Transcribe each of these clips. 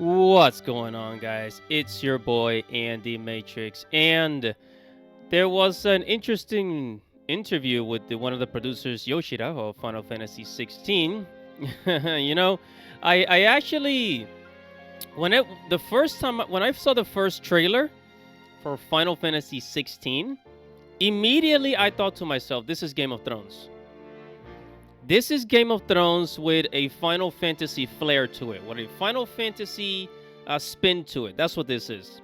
What's going on, guys? It's your boy Andy Matrix, and there was an interesting interview with one of the producers, Yoshida, of Final Fantasy 16. you know, I actually the first time when I saw the first trailer for Final Fantasy 16, immediately I thought to myself, "This is Game of Thrones." This is Game of Thrones with a Final Fantasy flair to it, with a Final Fantasy spin to it. That's what this is.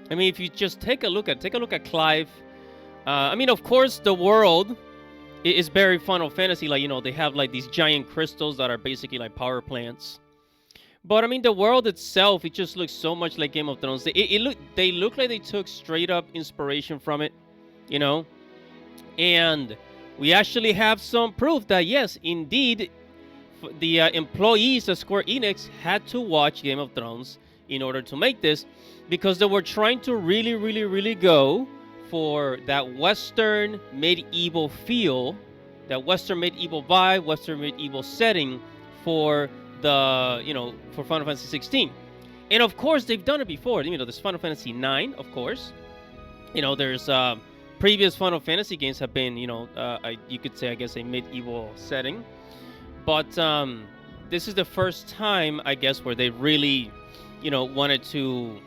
I mean, if you just take a look at Clive. I mean, of course, the world is very Final Fantasy. Like, they have like these giant crystals that are basically like power plants. But I mean, the world itself, it just looks so much like Game of Thrones. They look like they took straight up inspiration from it, and we actually have some proof that yes, indeed, the employees of Square Enix had to watch Game of Thrones in order to make this, because they were trying to really go for that Western medieval feel, that Western medieval vibe, Western medieval setting for for Final Fantasy 16. And of course, they've done it before. There's Final Fantasy 9, of course. There's previous Final Fantasy games have been, you could say, I guess, a medieval setting. But this is the first time, I guess, where they really, wanted to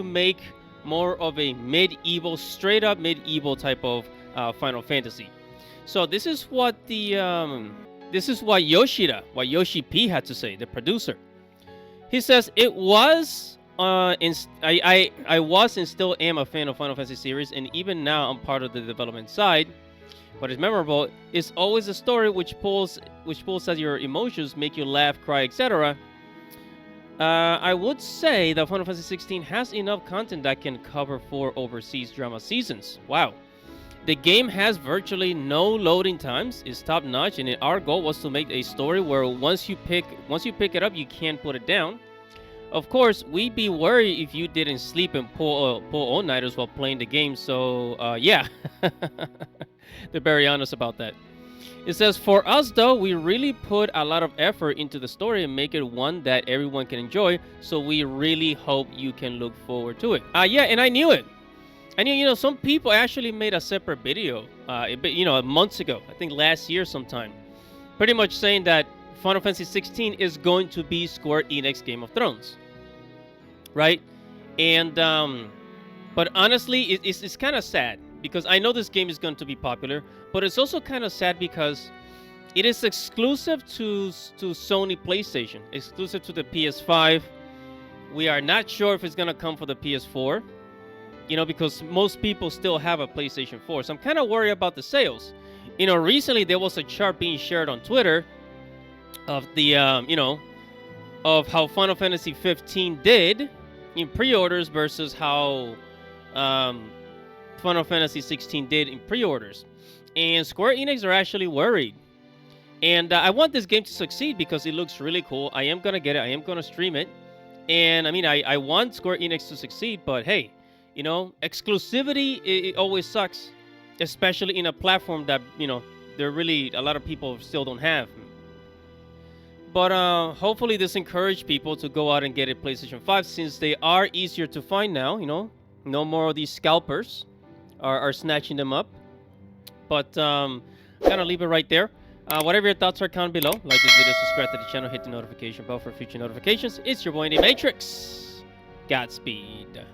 make more of a medieval, straight up medieval type of Final Fantasy. So this is what Yoshi P had to say, the producer. He says, "It was I was and still am a fan of Final Fantasy series, and even now I'm part of the development side. What is memorable is always a story which pulls at your emotions, make you laugh, cry, etc. I would say that Final Fantasy 16 has enough content that can cover 4 overseas drama seasons. Wow. The game has virtually no loading times, is top notch, and our goal was to make a story where once you pick it up, you can't put it down. Of course, we'd be worried if you didn't sleep and pull all-nighters while playing the game, so yeah." They're very honest about that. It says, "For us, though, we really put a lot of effort into the story and make it one that everyone can enjoy, so we really hope you can look forward to it." Yeah, and I knew it. I knew, some people actually made a separate video, months ago, I think last year sometime, pretty much saying that Final Fantasy 16 is going to be Square Enix Game of Thrones, right? And but honestly, it's kind of sad, because I know this game is going to be popular, but it's also kind of sad because it is exclusive to Sony PlayStation, exclusive to the PS5. We are not sure if it's going to come for the PS4, because most people still have a PlayStation 4. So I'm kind of worried about the sales. Recently there was a chart being shared on Twitter of the of how Final Fantasy 15 did in pre-orders versus how Final Fantasy 16 did in pre-orders, and Square Enix are actually worried. And I want this game to succeed because it looks really cool. I am gonna get it. I am gonna stream it, and I mean, I want Square Enix to succeed. But hey, exclusivity it always sucks, especially in a platform that there really a lot of people still don't have. But hopefully this encouraged people to go out and get a PlayStation 5, since they are easier to find now. No more of these scalpers are snatching them up. But I'm gonna leave it right there. Whatever your thoughts are, comment below. Like this video, subscribe to the channel, hit the notification bell for future notifications. It's your boy, The Matrix. Godspeed.